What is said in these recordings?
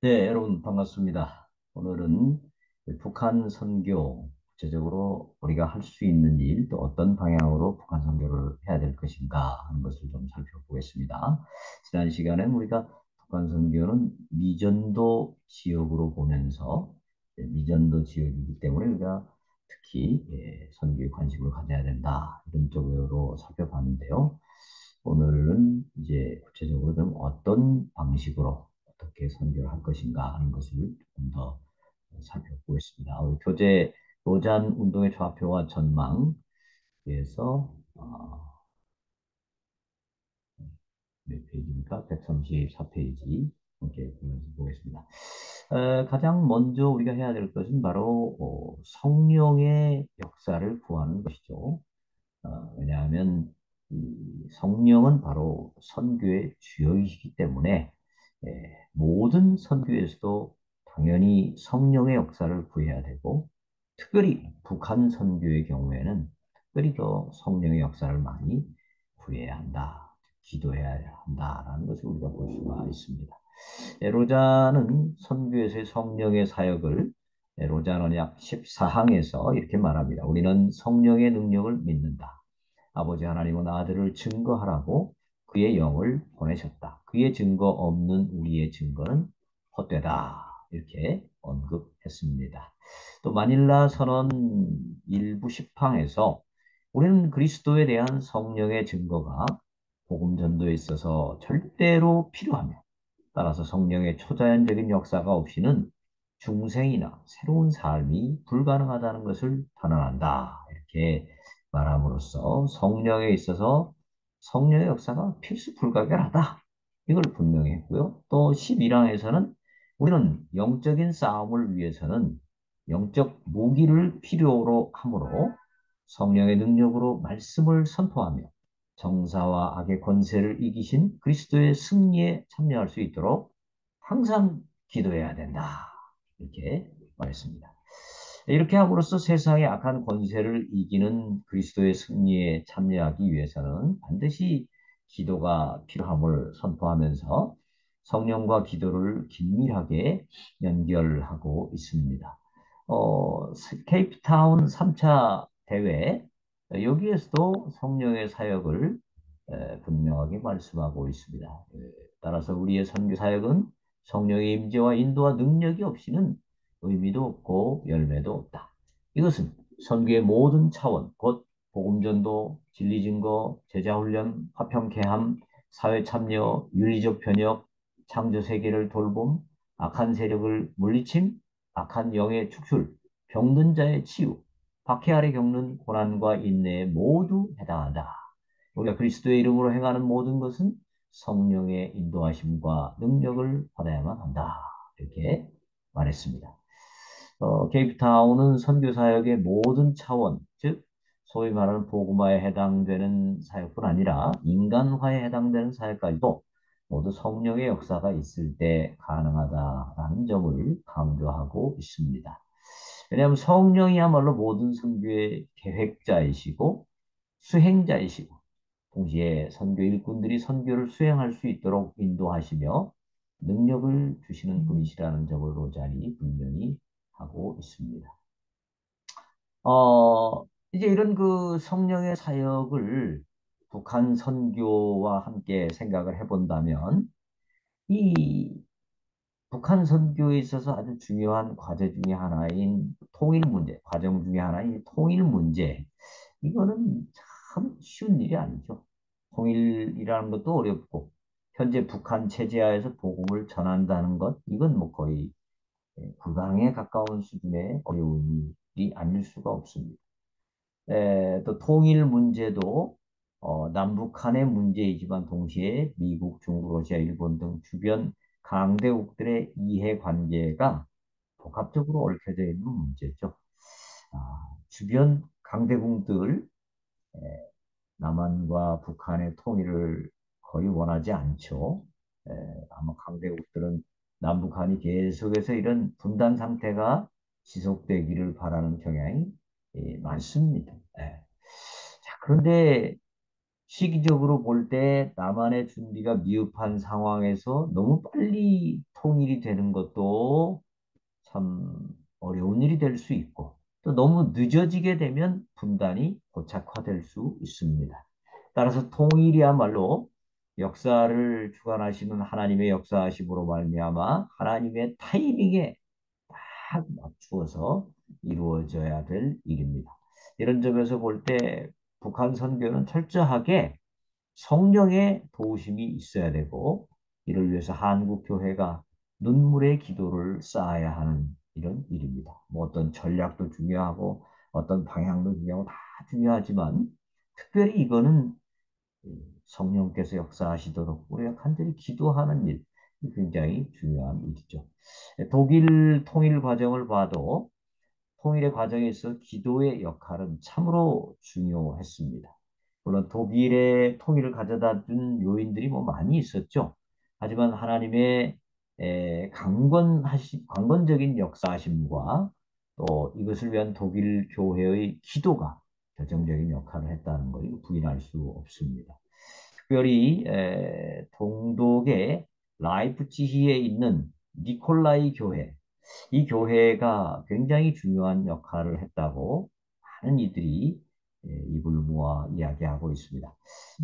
네, 여러분 반갑습니다. 오늘은 북한 선교, 구체적으로 우리가 할 수 있는 일, 또 어떤 방향으로 북한 선교를 해야 될 것인가 하는 것을 좀 살펴보겠습니다. 지난 시간에 우리가 북한 선교는 미전도 지역으로 보면서 미전도 지역이기 때문에 우리가 특히 선교에 관심을 가져야 된다 이런 쪽으로 살펴봤는데요. 오늘은 이제 구체적으로 좀 어떤 방식으로 어떻게 선교를 할 것인가 하는 것을 조금 더 살펴보겠습니다. 우리 교재 로잔 운동의 좌표와 전망에서 몇 페이지입니까? 134페이지 함께 보면서 보겠습니다. 가장 먼저 우리가 해야 될 것은 바로 성령의 역사를 구하는 것이죠. 왜냐하면 이 성령은 바로 선교의 주역이시기 때문에 모든 선교에서도 당연히 성령의 역사를 구해야 되고 특별히 북한 선교의 경우에는 특별히 더 성령의 역사를 많이 구해야 한다, 기도해야 한다라는 것을 우리가 볼 수가 있습니다. 로자는 선교에서의 성령의 사역을 로자 언약 14항에서 이렇게 말합니다. 우리는 성령의 능력을 믿는다. 아버지 하나님은 아들을 증거하라고 그의 영을 보내셨다. 그의 증거 없는 우리의 증거는 헛되다. 이렇게 언급했습니다. 또 마닐라 선언 일부 10항에서 우리는 그리스도에 대한 성령의 증거가 복음 전도에 있어서 절대로 필요하며 따라서 성령의 초자연적인 역사가 없이는 중생이나 새로운 삶이 불가능하다는 것을 단언한다. 이렇게 말함으로써 성령에 있어서 성령의 역사가 필수 불가결하다. 이걸 분명히 했고요. 또 11항에서는 우리는 영적인 싸움을 위해서는 영적 무기를 필요로 하므로 성령의 능력으로 말씀을 선포하며 정사와 악의 권세를 이기신 그리스도의 승리에 참여할 수 있도록 항상 기도해야 된다. 이렇게 말했습니다. 이렇게 함으로써 세상의 악한 권세를 이기는 그리스도의 승리에 참여하기 위해서는 반드시 기도가 필요함을 선포하면서 성령과 기도를 긴밀하게 연결하고 있습니다. 케이프타운 3차 대회, 여기에서도 성령의 사역을 분명하게 말씀하고 있습니다. 따라서 우리의 선교 사역은 성령의 임재와 인도와 능력이 없이는 의미도 없고 열매도 없다. 이것은 선교의 모든 차원, 곧 복음전도, 진리증거, 제자훈련, 화평케함, 사회참여, 윤리적 변혁, 창조세계를 돌봄, 악한 세력을 물리침, 악한 영의 축출, 병든 자의 치유, 박해 아래 겪는 고난과 인내에 모두 해당한다. 우리가 그리스도의 이름으로 행하는 모든 것은 성령의 인도하심과 능력을 받아야만 한다. 이렇게 말했습니다. 케이프타운은 선교사역의 모든 차원, 즉 소위 말하는 복음화에 해당되는 사역뿐 아니라 인간화에 해당되는 사역까지도 모두 성령의 역사가 있을 때 가능하다라는 점을 강조하고 있습니다. 왜냐하면 성령이야말로 모든 선교의 계획자이시고 수행자이시고 동시에 선교 일꾼들이 선교를 수행할 수 있도록 인도하시며 능력을 주시는 분이시라는 점을 로잔이 분명히 하고 있습니다. 이제 이런 그 성령의 사역을 북한 선교와 함께 생각을 해본다면 이 북한 선교에 있어서 아주 중요한 과제 중에 하나인 통일 문제, 과정 중에 하나인 통일 문제, 이거는 참 쉬운 일이 아니죠. 통일이라는 것도 어렵고, 현재 북한 체제하에서 복음을 전한다는 것, 이건 뭐 거의 불가능에 가까운 수준의 어려운 일이 아닐 수가 없습니다. 또 통일 문제도 남북한의 문제이지만 동시에 미국, 중국, 러시아, 일본 등 주변 강대국들의 이해관계가 복합적으로 얽혀져 있는 문제죠. 주변 강대국들, 남한과 북한의 통일을 거의 원하지 않죠. 아마 강대국들은 남북한이 계속해서 이런 분단 상태가 지속되기를 바라는 경향이 많습니다. 자, 그런데 시기적으로 볼 때 남한의 준비가 미흡한 상황에서 너무 빨리 통일이 되는 것도 참 어려운 일이 될 수 있고 또 너무 늦어지게 되면 분단이 고착화될 수 있습니다. 따라서 통일이야말로 역사를 주관하시는 하나님의 역사하심으로 말미암아 하나님의 타이밍에 딱 맞추어서 이루어져야 될 일입니다. 이런 점에서 볼 때 북한 선교는 철저하게 성령의 도우심이 있어야 되고 이를 위해서 한국교회가 눈물의 기도를 쌓아야 하는 이런 일입니다. 뭐 어떤 전략도 중요하고 어떤 방향도 중요하고 다 중요하지만 특별히 이거는 성령께서 역사하시도록 우리가 간절히 기도하는 일, 굉장히 중요한 일이죠. 독일 통일 과정을 봐도 통일의 과정에 서 기도의 역할은 참으로 중요했습니다. 물론 독일의 통일을 가져다 준 요인들이 뭐 많이 있었죠. 하지만 하나님의 강건적인 역사하심과 또 이것을 위한 독일 교회의 기도가 결정적인 역할을 했다는 것을 부인할 수 없습니다. 특별히 동독의 라이프치히에 있는 니콜라이 교회, 이 교회가 굉장히 중요한 역할을 했다고 많은 이들이 입을 모아 이야기하고 있습니다.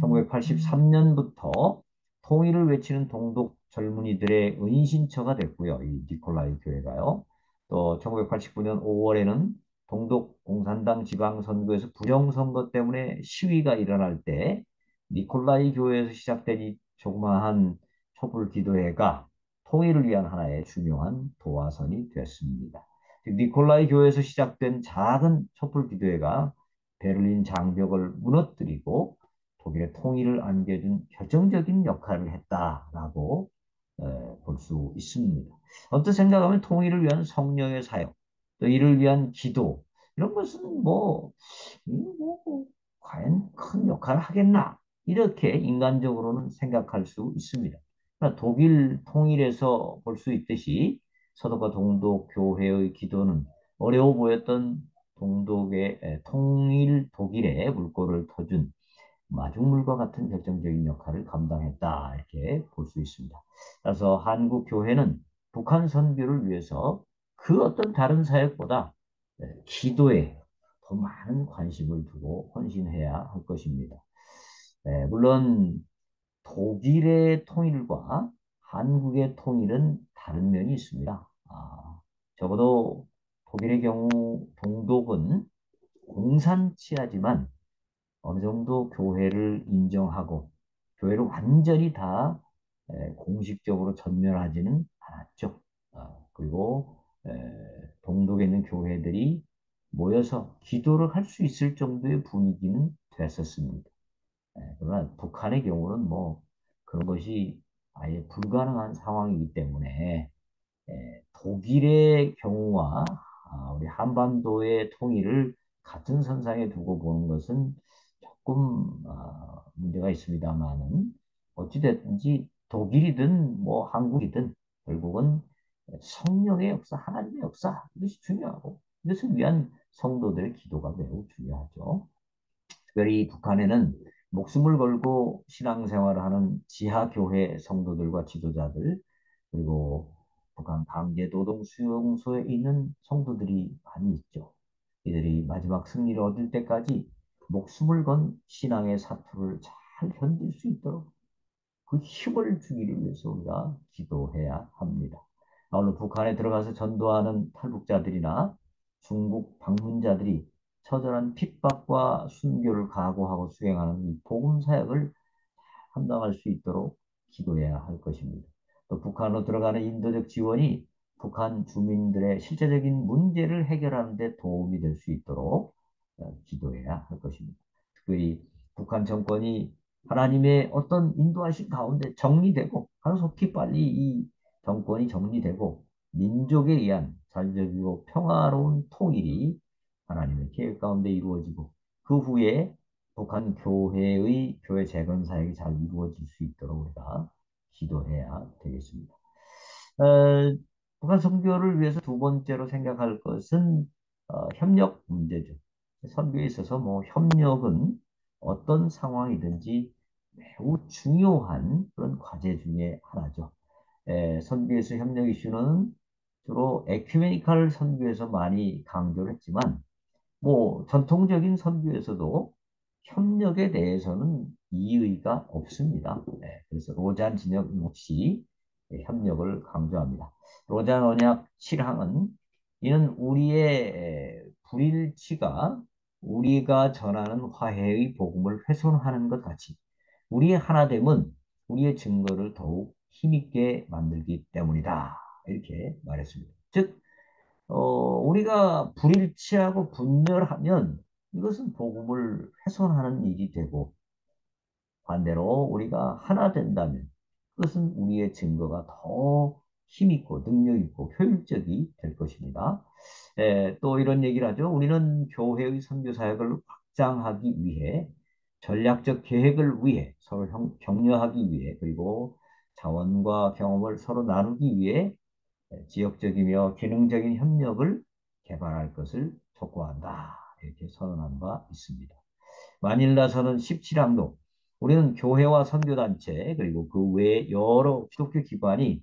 1983년부터 통일을 외치는 동독 젊은이들의 은신처가 됐고요. 이 니콜라이 교회가요. 또 1989년 5월에는 동독 공산당 지방선거에서 부정선거 때문에 시위가 일어날 때 니콜라이 교회에서 시작된 이 조그마한 촛불 기도회가 통일을 위한 하나의 중요한 도화선이 됐습니다. 니콜라이 교회에서 시작된 작은 촛불 기도회가 베를린 장벽을 무너뜨리고 독일의 통일을 안겨준 결정적인 역할을 했다라고 볼 수 있습니다. 어떤 생각하면 통일을 위한 성령의 사역, 또 이를 위한 기도 이런 것은 뭐 과연 큰 역할을 하겠나 이렇게 인간적으로는 생각할 수 있습니다. 그러나 독일 통일에서 볼 수 있듯이 서독과 동독 교회의 기도는 어려워 보였던 동독의 통일 독일의 물꼬를 터준 마중물과 같은 결정적인 역할을 감당했다 이렇게 볼 수 있습니다. 따라서 한국 교회는 북한 선교를 위해서 그 어떤 다른 사역보다 기도에 더 많은 관심을 두고 헌신해야 할 것입니다. 물론 독일의 통일과 한국의 통일은 다른 면이 있습니다. 적어도 독일의 경우 동독은 공산치하지만 어느 정도 교회를 인정하고 교회를 완전히 다 공식적으로 전멸하지는 않았죠. 그리고 동독에 있는 교회들이 모여서 기도를 할 수 있을 정도의 분위기는 됐었습니다. 그러나 북한의 경우는 뭐 그런 것이 아예 불가능한 상황이기 때문에 독일의 경우와 우리 한반도의 통일을 같은 선상에 두고 보는 것은 조금 문제가 있습니다만은 어찌됐든지 독일이든 뭐 한국이든 결국은 성령의 역사, 하나님의 역사 이것이 중요하고 이것을 위한 성도들의 기도가 매우 중요하죠. 특별히 북한에는 목숨을 걸고 신앙생활을 하는 지하교회 성도들과 지도자들 그리고 북한 강제노동수용소에 있는 성도들이 많이 있죠. 이들이 마지막 승리를 얻을 때까지 목숨을 건 신앙의 사투를 잘 견딜 수 있도록 그 힘을 주기를 위해서 우리가 기도해야 합니다. 아울러 북한에 들어가서 전도하는 탈북자들이나 중국 방문자들이 처절한 핍박과 순교를 각오하고 수행하는 이 복음 사역을 감당할 수 있도록 기도해야 할 것입니다. 또 북한으로 들어가는 인도적 지원이 북한 주민들의 실제적인 문제를 해결하는 데 도움이 될 수 있도록 기도해야 할 것입니다. 특별히 북한 정권이 하나님의 어떤 인도하신 가운데 정리되고 하루속히 빨리 이 정권이 정리되고 민족에 의한 자주적이고 평화로운 통일이 하나님의 계획 가운데 이루어지고 그 후에 북한 교회의 교회 재건 사역이 잘 이루어질 수 있도록 우리가 기도해야 되겠습니다. 어, 북한 선교를 위해서 두 번째로 생각할 것은 협력 문제죠. 선교에 있어서 뭐 협력은 어떤 상황이든지 매우 중요한 그런 과제 중에 하나죠. 선교에서 협력 이슈는 주로 에큐메니칼 선교에서 많이 강조를 했지만 뭐 전통적인 선교에서도 협력에 대해서는 이의가 없습니다. 그래서 로잔 진영 역시 협력을 강조합니다. 로잔 언약 7항은 이는 우리의 불일치가 우리가 전하는 화해의 복음을 훼손하는 것 같이 우리의 하나됨은 우리의 증거를 더욱 힘있게 만들기 때문이다. 이렇게 말했습니다. 즉 우리가 불일치하고 분열하면 이것은 복음을 훼손하는 일이 되고 반대로 우리가 하나 된다면 그것은 우리의 증거가 더 힘있고 능력있고 효율적이 될 것입니다. 또 이런 얘기를 하죠. 우리는 교회의 선교 사역을 확장하기 위해 전략적 계획을 위해 서로 격려하기 위해 그리고 자원과 경험을 서로 나누기 위해 지역적이며 기능적인 협력을 개발할 것을 촉구한다. 이렇게 선언한 바 있습니다. 마닐라서는 17항도 우리는 교회와 선교단체 그리고 그 외 여러 기독교 기관이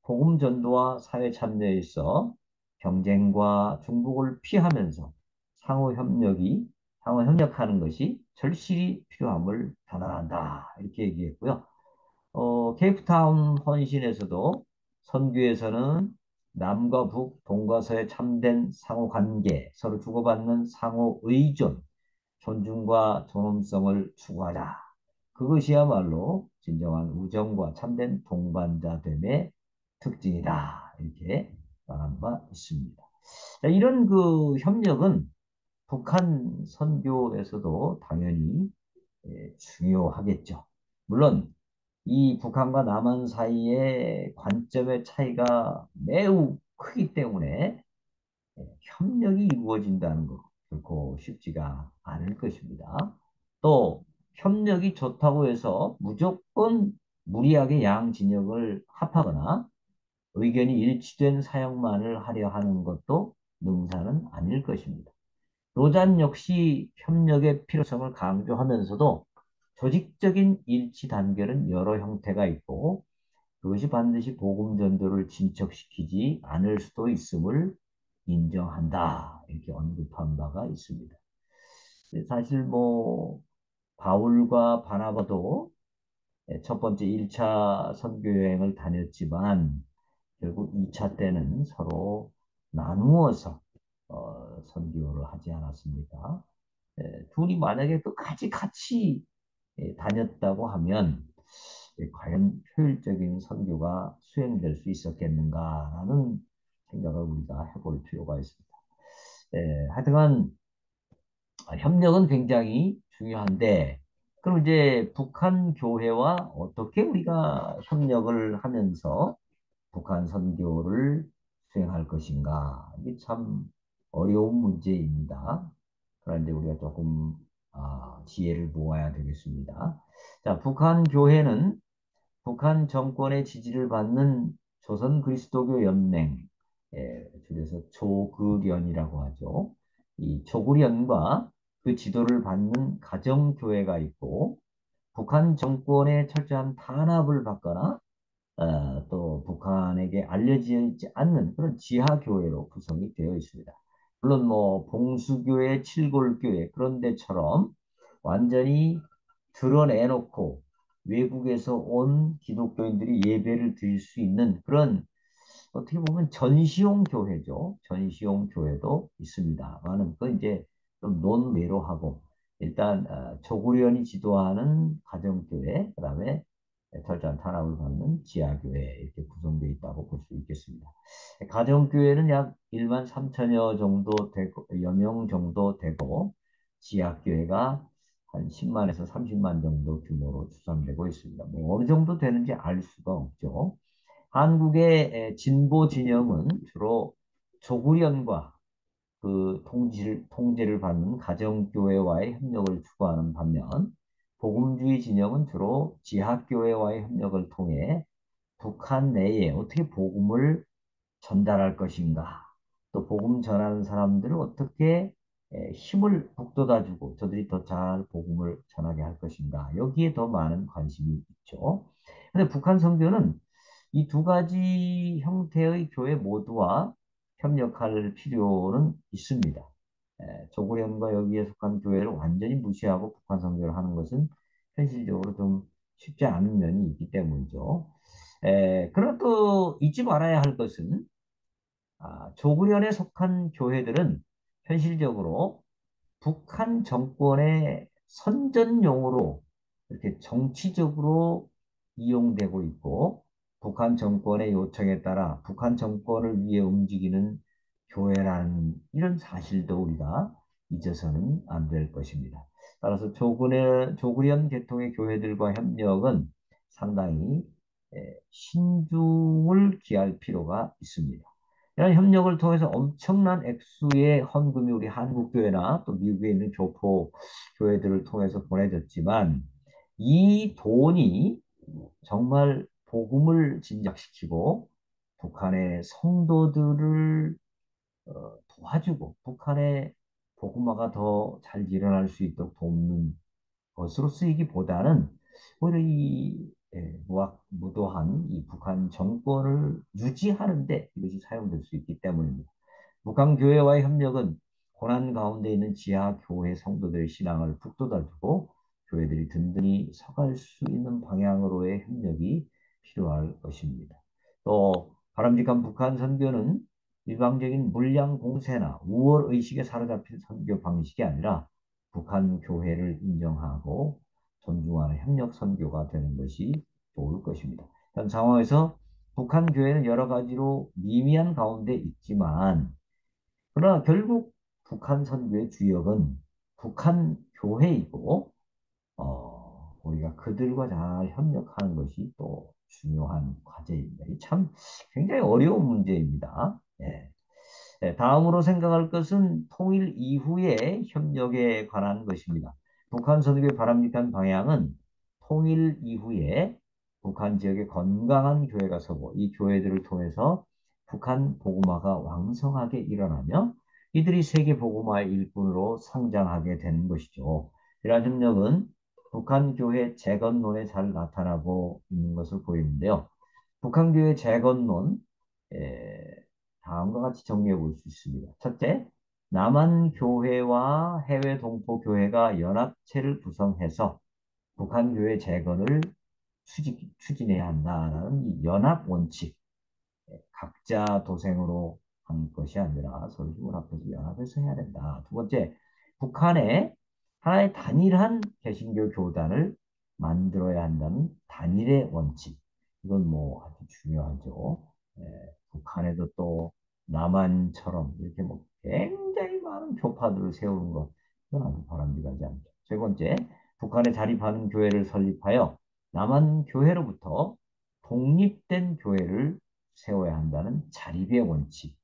복음 전도와 사회 참여에 있어 경쟁과 중복을 피하면서 상호 협력하는 것이 절실히 필요함을 단언한다. 이렇게 얘기했고요. 케이프타운 헌신에서도 선교에서는 남과 북, 동과 서의 참된 상호 관계, 서로 주고받는 상호 의존, 존중과 존엄성을 추구하자. 그것이야말로 진정한 우정과 참된 동반자됨의 특징이다. 이렇게 말한 바 있습니다. 자, 이런 그 협력은 북한 선교에서도 당연히 중요하겠죠. 물론 이 북한과 남한 사이의 관점의 차이가 매우 크기 때문에 협력이 이루어진다는 것 결코 쉽지가 않을 것입니다. 또 협력이 좋다고 해서 무조건 무리하게 양 진영을 합하거나 의견이 일치된 사역만을 하려 하는 것도 능사는 아닐 것입니다. 로잔 역시 협력의 필요성을 강조하면서도 조직적인 일치 단결은 여러 형태가 있고 그것이 반드시 복음 전도를 진척시키지 않을 수도 있음을 인정한다. 이렇게 언급한 바가 있습니다. 사실 뭐 바울과 바나바도 첫 번째 1차 선교 여행을 다녔지만 결국 2차 때는 서로 나누어서 선교를 하지 않았습니까? 둘이 만약에 끝까지 같이 다녔다고 하면 과연 효율적인 선교가 수행될 수 있었겠는가라는 생각을 우리가 해볼 필요가 있습니다. 하여튼간 협력은 굉장히 중요한데 그럼 이제 북한 교회와 어떻게 우리가 협력을 하면서 북한 선교를 수행할 것인가 이게 참 어려운 문제입니다. 그런데 우리가 조금 지혜를 모아야 되겠습니다. 자, 북한 교회는 북한 정권의 지지를 받는 조선 그리스도교 연맹, 줄여서 조그련이라고 하죠. 이 조그련과 그 지도를 받는 가정교회가 있고 북한 정권의 철저한 탄압을 받거나 또 북한에게 알려지지 않는 그런 지하교회로 구성이 되어 있습니다. 물론 뭐 봉수교회, 칠골교회 그런 데처럼 완전히 드러내놓고 외국에서 온 기독교인들이 예배를 드릴 수 있는 그런 어떻게 보면 전시용 교회죠. 전시용 교회도 있습니다. 많은 건 이제 좀 논외로 하고 일단 조구련이 지도하는 가정교회, 그다음에 철저한 탄압을 받는 지하교회 이렇게 구성되어 있다고 볼 수 있겠습니다. 가정교회는 약 1만 3천여 정도 되고, 여명 정도 되고 지하교회가 한 10만에서 30만 정도 규모로 추산되고 있습니다. 뭐 어느 정도 되는지 알 수가 없죠. 한국의 진보 진영은 주로 조국련과 그 통제를 받는 가정교회와의 협력을 추구하는 반면 복음주의 진영은 주로 지하교회와의 협력을 통해 북한 내에 어떻게 복음을 전달할 것인가 또 복음 전하는 사람들을 어떻게 힘을 북돋아주고 저들이 더 잘 복음을 전하게 할 것인가 여기에 더 많은 관심이 있죠. 근데 북한 선교는 이 두 가지 형태의 교회 모두와 협력할 필요는 있습니다. 조국련과 여기에 속한 교회를 완전히 무시하고 북한 선교를 하는 것은 현실적으로 좀 쉽지 않은 면이 있기 때문이죠. 그러나 또 잊지 말아야 할 것은 조국련에 속한 교회들은 현실적으로 북한 정권의 선전용으로 이렇게 정치적으로 이용되고 있고 북한 정권의 요청에 따라 북한 정권을 위해 움직이는 교회라는 이런 사실도 우리가 잊어서는 안 될 것입니다. 따라서 조국련 계통의 교회들과 협력은 상당히 신중을 기할 필요가 있습니다. 이런 협력을 통해서 엄청난 액수의 헌금이 우리 한국교회나 또 미국에 있는 교포 교회들을 통해서 보내졌지만 이 돈이 정말 복음을 진작시키고 북한의 성도들을 도와주고 북한의 복음화가 더 잘 일어날 수 있도록 돕는 것으로 쓰이기보다는 오히려 이 무도한 이 북한 정권을 유지하는데 이것이 사용될 수 있기 때문입니다. 북한교회와의 협력은 고난 가운데 있는 지하 교회 성도들의 신앙을 북돋아주고 교회들이 든든히 서갈 수 있는 방향으로의 협력이 필요할 것입니다. 또 바람직한 북한 선교는 일방적인 물량 공세나 우월 의식에 사로잡힌 선교 방식이 아니라 북한 교회를 인정하고 존중하는 협력 선교가 되는 것이 좋을 것입니다. 현 상황에서 북한 교회는 여러 가지로 미미한 가운데 있지만 그러나 결국 북한 선교의 주역은 북한 교회이고 우리가 그들과 잘 협력하는 것이 또 중요한 과제입니다. 참 굉장히 어려운 문제입니다. 예. 다음으로 생각할 것은 통일 이후의 협력에 관한 것입니다. 북한 선교의 바람직한 방향은 통일 이후에 북한 지역에 건강한 교회가 서고 이 교회들을 통해서 북한 복음화가 왕성하게 일어나며 이들이 세계 복음화의 일꾼으로 성장하게 되는 것이죠. 이러한 협력은 북한 교회 재건론에 잘 나타나고 있는 것을 보이는데요. 북한 교회 재건론, 다음과 같이 정리해 볼 수 있습니다. 첫째, 남한 교회와 해외 동포 교회가 연합체를 구성해서 북한 교회 재건을 추진해야 한다는 이 연합 원칙, 각자 도생으로 하는 것이 아니라 서로 힘을 합해서 연합해서 해야 된다. 두 번째, 북한에 하나의 단일한 개신교 교단을 만들어야 한다는 단일의 원칙. 이건 뭐 아주 중요하죠. 북한에도 또 남한처럼 이렇게 뭐 굉장히 많은 교파들을 세우는 것, 이건 아주 바람직하지 않죠. 세 번째, 북한에 자립하는 교회를 설립하여 남한 교회로부터 독립된 교회를 세워야 한다는 자립의 원칙.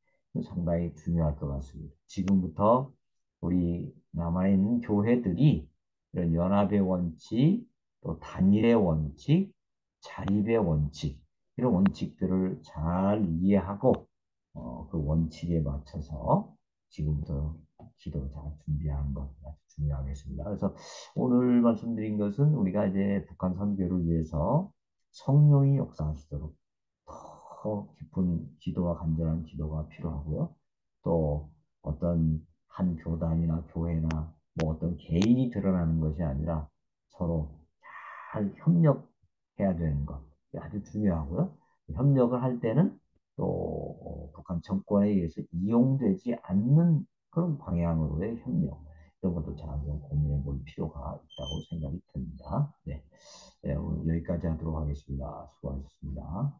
상당히 중요할 것 같습니다. 지금부터 우리 남아있는 교회들이 이런 연합의 원칙, 또 단일의 원칙, 자립의 원칙, 이런 원칙들을 잘 이해하고 그 원칙에 맞춰서 지금부터 기도 잘 준비하는 것 아주 중요하겠습니다. 그래서 오늘 말씀드린 것은 우리가 이제 북한 선교를 위해서 성령이 역사하시도록 더 깊은 기도와 간절한 기도가 필요하고요. 또 어떤 한 교단이나 교회나 뭐 어떤 개인이 드러나는 것이 아니라 서로 잘 협력해야 되는 것 아주 중요하고요. 협력을 할 때는 또 북한 정권에 의해서 이용되지 않는 그런 방향으로의 협력 이런 것도 잘 고민해 볼 필요가 있다고 생각이 듭니다. 네, 오늘 여기까지 하도록 하겠습니다. 수고하셨습니다.